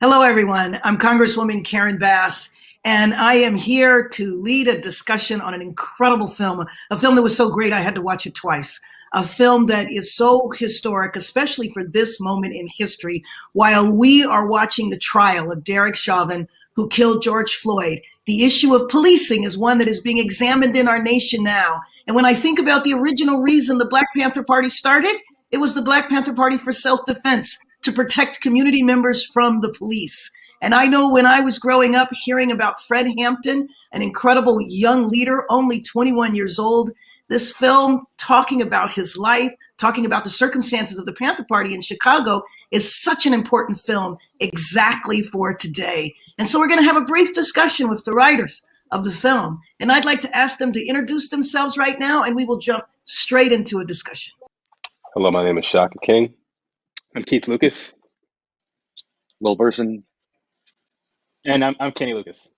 Hello, everyone. I'm Congresswoman Karen Bass, and I am here to lead a discussion on an incredible film, a film that was so great I had to watch it twice, a film that is so historic, especially for this moment in history, while we are watching the trial of Derek Chauvin, who killed George Floyd. The issue of policing is one that is being examined in our nation now. And when I think about the original reason the Black Panther Party started, it was the Black Panther Party for self-defense, to protect community members from the police. And I know when I was growing up hearing about Fred Hampton, an incredible young leader, only 21 years old, this film talking about his life, talking about the circumstances of the Panther Party in Chicago is such an important film exactly for today. And so we're going to have a brief discussion with the writers of the film. And I'd like to ask them to introduce themselves right now, and we will jump straight into a discussion. Hello, my name is Shaka King. I'm Keith Lucas. Will Burson. And I'm Kenny Lucas.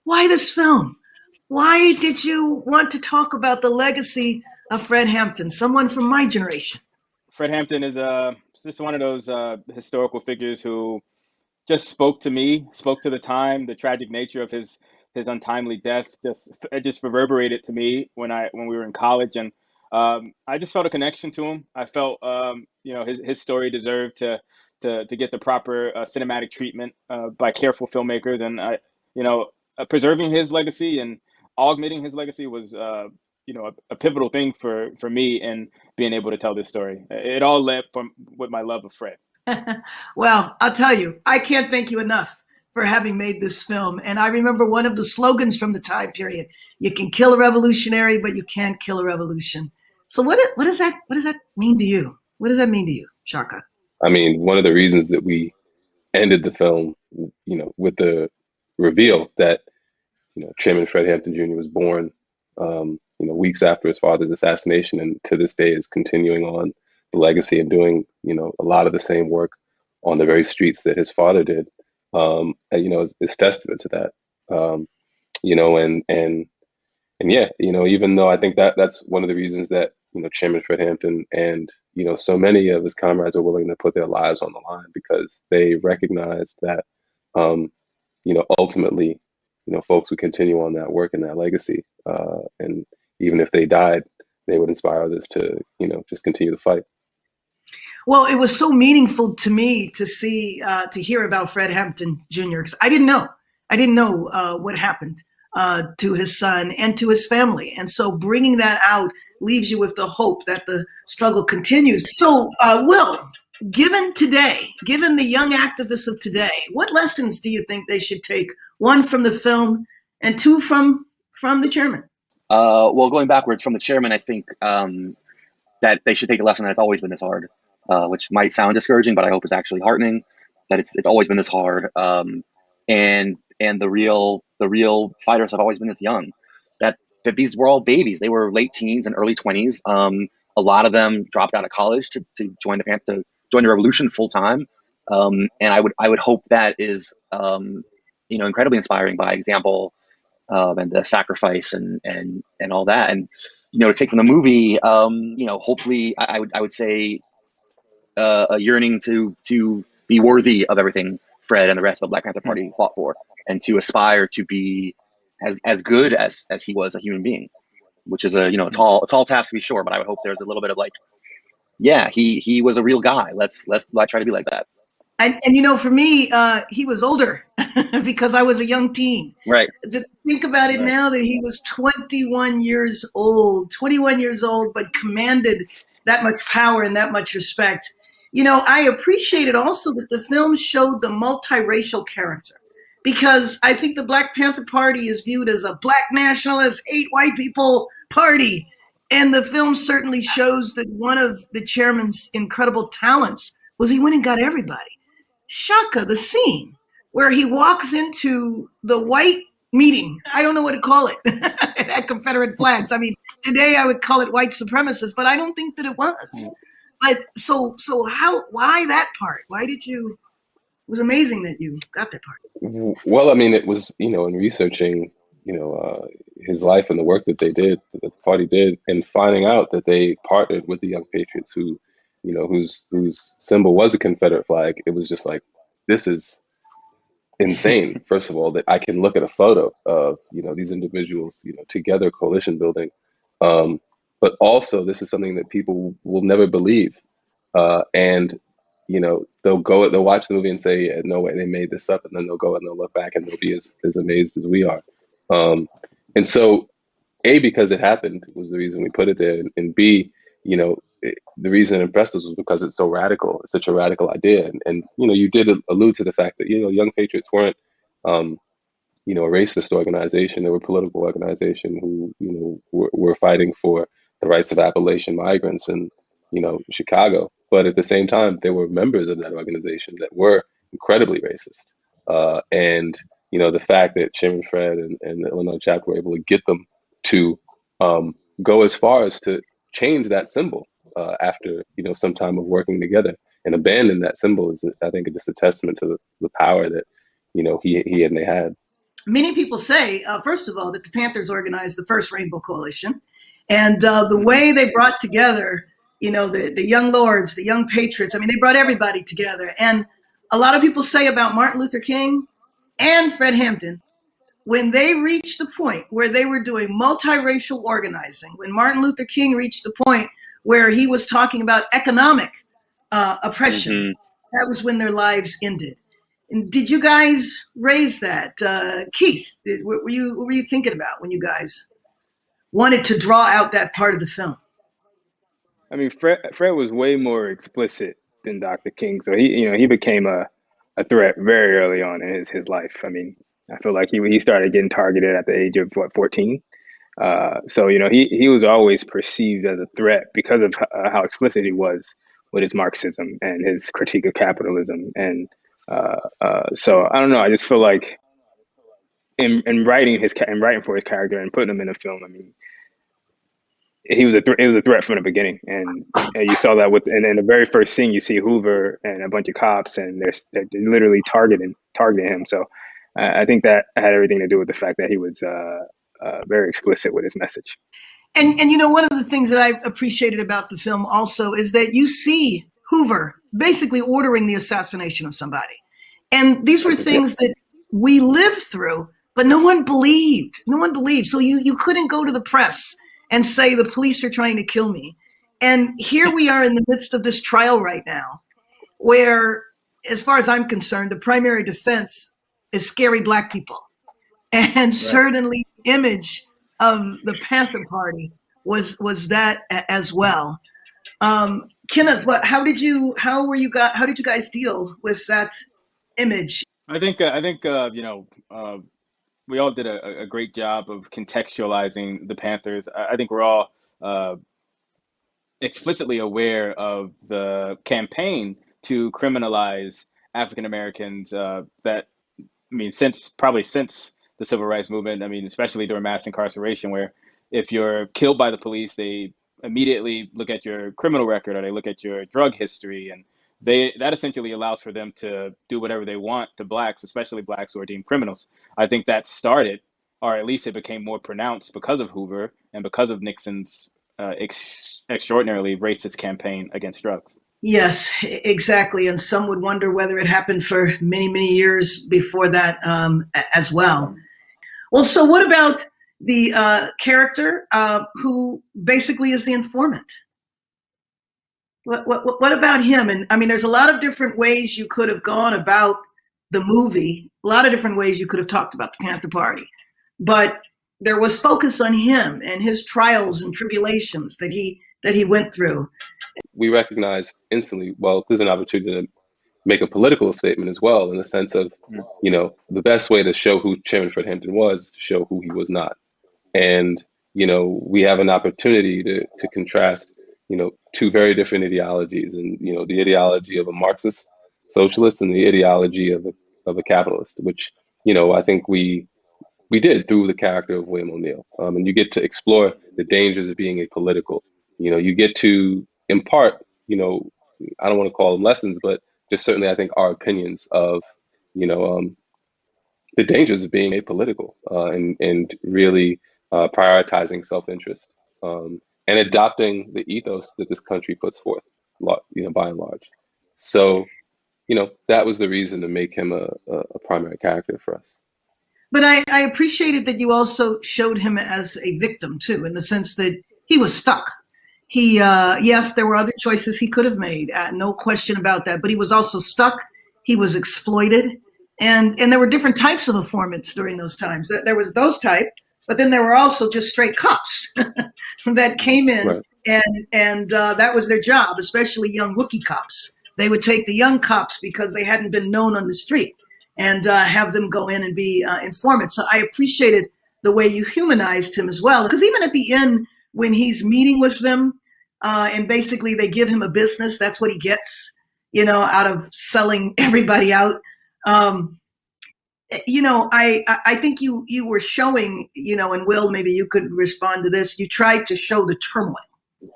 Why this film? Why did you want to talk about the legacy of Fred Hampton, someone from my generation? Fred Hampton is just one of those historical figures who just spoke to me, spoke to the time, the tragic nature of his untimely death. It just reverberated to me when we were in college, and I just felt a connection to him. I felt his story deserved to get the proper cinematic treatment by careful filmmakers, and preserving his legacy and augmenting his legacy was a pivotal thing for me in being able to tell this story. It all led with my love of Fred. Well, I'll tell you, I can't thank you enough for having made this film. And I remember one of the slogans from the time period: "You can kill a revolutionary, but you can't kill a revolution." So what does that mean to you? What does that mean to you, Shaka? I mean, one of the reasons that we ended the film, with the reveal that, Chairman Fred Hampton Jr. was born, weeks after his father's assassination, and to this day is continuing on the legacy and doing, a lot of the same work on the very streets that his father did, is testament to that. And yeah, even though I think that's one of the reasons that, Chairman Fred Hampton and, so many of his comrades are willing to put their lives on the line, because they recognize that, ultimately, folks would continue on that work and that legacy. And even if they died, they would inspire others to, just continue the fight. Well, it was so meaningful to me to see, to hear about Fred Hampton Jr., because I didn't know what happened to his son and to his family. And so bringing that out leaves you with the hope that the struggle continues. So, Will, given the young activists of today, what lessons do you think they should take? One, from the film, and two, from the chairman? Well, going backwards from the chairman, I think that they should take a lesson that it's always been this hard, which might sound discouraging, but I hope it's actually heartening that it's always been this hard. And the real fighters have always been this young. That these were all babies. They were late teens and early 20s. A lot of them dropped out of college to join the revolution full time. And I would hope that is incredibly inspiring by example, and the sacrifice and all that. And to take from the movie, hopefully I would say a yearning to be worthy of everything Fred and the rest of the Black Panther Party fought for, and to aspire to be as good as he was a human being, which is a tall task to be sure. But I would hope there's a little bit of he was a real guy. Let's try to be like that. And for me, he was older because I was a young teen. Right. To think about it now that he was 21 years old, but commanded that much power and that much respect. I appreciated also that the film showed the multiracial character, because I think the Black Panther Party is viewed as a black nationalist, hate white people party. And the film certainly shows that one of the chairman's incredible talents was he went and got everybody. Shaka, the scene where he walks into the white meeting, I don't know what to call it, it had Confederate flags. I mean, today I would call it white supremacist, but I don't think that it was. But so why that part? It was amazing that you got that part. Well, I mean, it was, in researching, his life and the work that the party did, and finding out that they partnered with the Young Patriots, whose symbol was a Confederate flag. It was just like, this is insane, first of all, that I can look at a photo of, these individuals, together, coalition building. But also, this is something that people will never believe. And, they'll watch the movie and say, yeah, no way, they made this up. And then they'll go and they'll look back and they'll be as amazed as we are. And so, A, because it happened was the reason we put it there. And B, the reason it impressed us was because it's so radical. It's such a radical idea. And you did allude to the fact that, Young Patriots weren't, a racist organization. They were a political organization who, were fighting for the rights of Appalachian migrants in, Chicago. But at the same time, there were members of that organization that were incredibly racist. And, the fact that Chairman Fred and the Illinois chapter were able to get them to go as far as to change that symbol after, some time of working together, and abandon that symbol is, I think, just a testament to the power that, he and they had. Many people say, first of all, that the Panthers organized the first Rainbow Coalition. And the way they brought together, the young lords, the young patriots, they brought everybody together. And a lot of people say about Martin Luther King and Fred Hampton, when they reached the point where they were doing multiracial organizing, when Martin Luther King reached the point where he was talking about economic oppression, that was when their lives ended. And did you guys raise that? Keith, what were you thinking about when you guys wanted to draw out that part of the film? Fred was way more explicit than Dr. King. So he became a threat very early on in his life. I feel like he started getting targeted at the age of 14. So he was always perceived as a threat because of how explicit he was with his Marxism and his critique of capitalism. And so I don't know. I just feel like in writing for his character and putting him in a film, it was a threat from the beginning, and you saw that in the very first scene, you see Hoover and a bunch of cops, and they're literally targeting him. So I think that had everything to do with the fact that he was very explicit with his message. And one of the things that I appreciated about the film also is that you see Hoover basically ordering the assassination of somebody, and these were things that we lived through, but no one believed. So you couldn't go to the press and say the police are trying to kill me. And here we are in the midst of this trial right now, where, as far as I'm concerned, the primary defense is scary Black people. And certainly the image of the Panther Party was that as well. Kenneth, how did you guys deal with that image? I think we all did a great job of contextualizing the Panthers. I think we're all explicitly aware of the campaign to criminalize African Americans since the Civil Rights Movement. Especially during mass incarceration, where if you're killed by the police, they immediately look at your criminal record or they look at your drug history, and that essentially allows for them to do whatever they want to Blacks, especially Blacks who are deemed criminals. I think that started, or at least it became more pronounced because of Hoover and because of Nixon's extraordinarily racist campaign against drugs. Yes, exactly. And some would wonder whether it happened for many, many years before that as well. Well, so what about the character who basically is the informant? What about him? And there's a lot of different ways you could have gone about the movie, a lot of different ways you could have talked about the Panther Party, but there was focus on him and his trials and tribulations that he went through. We recognized instantly, well, there's an opportunity to make a political statement as well, in the sense of, the best way to show who Chairman Fred Hampton was is to show who he was not. And, we have an opportunity to contrast, two very different ideologies, and, the ideology of a Marxist socialist and the ideology of a capitalist, which, I think we did through the character of William O'Neill. And you get to explore the dangers of being apolitical. You get to impart, I don't want to call them lessons, but just certainly I think our opinions of, the dangers of being apolitical and really prioritizing self-interest and adopting the ethos that this country puts forth, by and large. So, that was the reason to make him a primary character for us. But I appreciated that you also showed him as a victim too, in the sense that he was stuck. He, yes, there were other choices he could have made, no question about that. But he was also stuck. He was exploited, and there were different types of informants during those times. There was those type, but then there were also just straight cops that came in, right. and that was their job, especially young rookie cops. They would take the young cops because they hadn't been known on the street, and have them go in and be informants. So I appreciated the way you humanized him as well, because even at the end, when he's meeting with them, and basically they give him a business, that's what he gets, out of selling everybody out. I think you were showing, and Will, maybe you could respond to this. You tried to show the turmoil.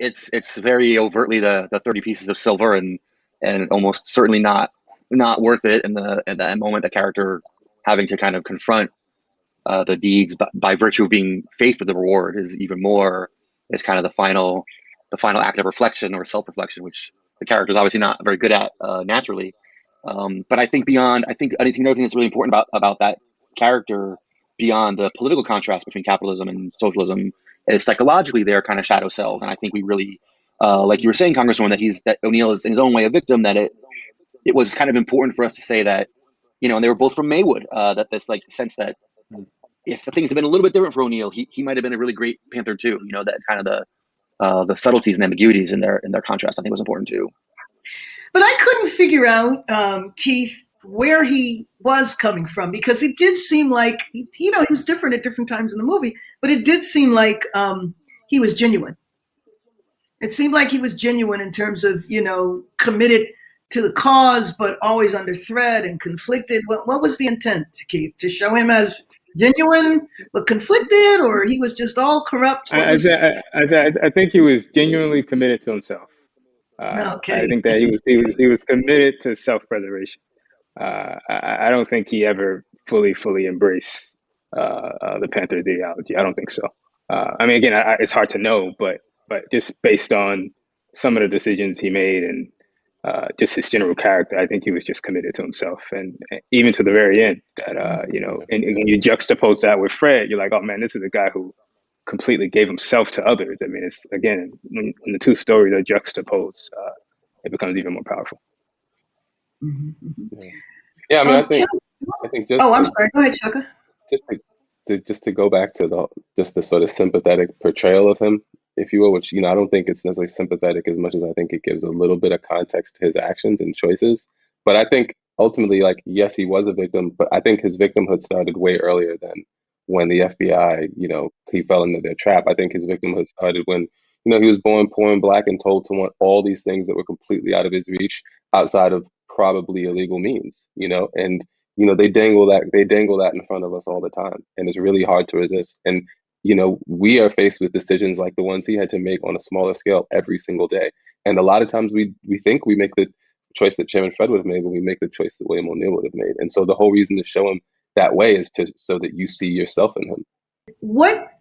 It's very overtly the 30 pieces of silver, and almost certainly not worth it in that moment. The character having to kind of confront the deeds by virtue of being faced with the reward is kind of the final act of reflection or self-reflection, which the character is obviously not very good at naturally. But I think another thing that's really important about that character, beyond the political contrast between capitalism and socialism, is psychologically they're kind of shadow selves. And I think we really, like you were saying, Congresswoman, that O'Neill is in his own way a victim, that it was kind of important for us to say that, and they were both from Maywood, that this sense that if things had been a little bit different for O'Neill, he might have been a really great Panther too. That kind of the subtleties and ambiguities in their contrast, I think, was important too. But I couldn't figure out, Keith, where he was coming from, because it did seem like, he was different at different times in the movie, but it did seem like he was genuine. It seemed like he was genuine in terms of, committed to the cause, but always under threat and conflicted. What was the intent, Keith? To show him as genuine but conflicted, or he was just all corrupt? I think he was genuinely committed to himself. Okay. I think that he was committed to self-preservation. I don't think he ever fully embraced the Panther ideology. I don't think so. Again, it's hard to know, but just based on some of the decisions he made and just his general character, I think he was just committed to himself, and even to the very end. That and when you juxtapose that with Fred, you're like, oh man, this is a guy who completely gave himself to others. It's, again, when the two stories are juxtaposed, it becomes even more powerful. Mm-hmm. Yeah, I think just. Oh, I'm sorry. Go ahead, Shaka. Just to go back to the sort of sympathetic portrayal of him, if you will, which I don't think it's necessarily sympathetic as much as I think it gives a little bit of context to his actions and choices. But I think ultimately, yes, he was a victim, but I think his victimhood started way earlier than when the FBI, he fell into their trap. I think his victimhood started when, he was born poor and Black and told to want all these things that were completely out of his reach, outside of probably illegal means, and they dangle that in front of us all the time, and it's really hard to resist. And we are faced with decisions like the ones he had to make on a smaller scale every single day. And a lot of times we think we make the choice that Chairman Fred would have made, but we make the choice that William O'Neill would have made. And so the whole reason to show him that way is so that you see yourself in him. What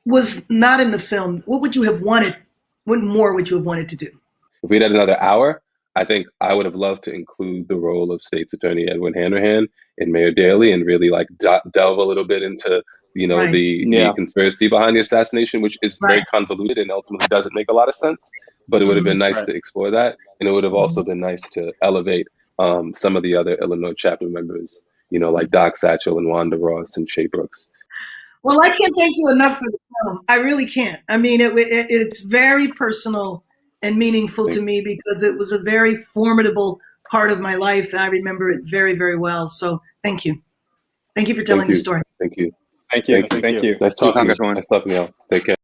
was not in the film? What would you have wanted? What more would you have wanted to do? If we'd had another hour, I think I would have loved to include the role of State's Attorney Edwin Hanrahan and Mayor Daley, and really delve a little bit into Right. the conspiracy behind the assassination, which is very convoluted and ultimately doesn't make a lot of sense. But it would have been nice to explore that, and it would have also been nice to elevate some of the other Illinois chapter members, like Doc Satchel and Wanda Ross and Shay Brooks. Well, I can't thank you enough for the film. I really can't. It's very personal and meaningful to me, because it was a very formidable part of my life, and I remember it very, very well. So thank you. Thank you for telling the story. Thank you. Thank you. Nice talking to you. Nice talking to you all. Take care.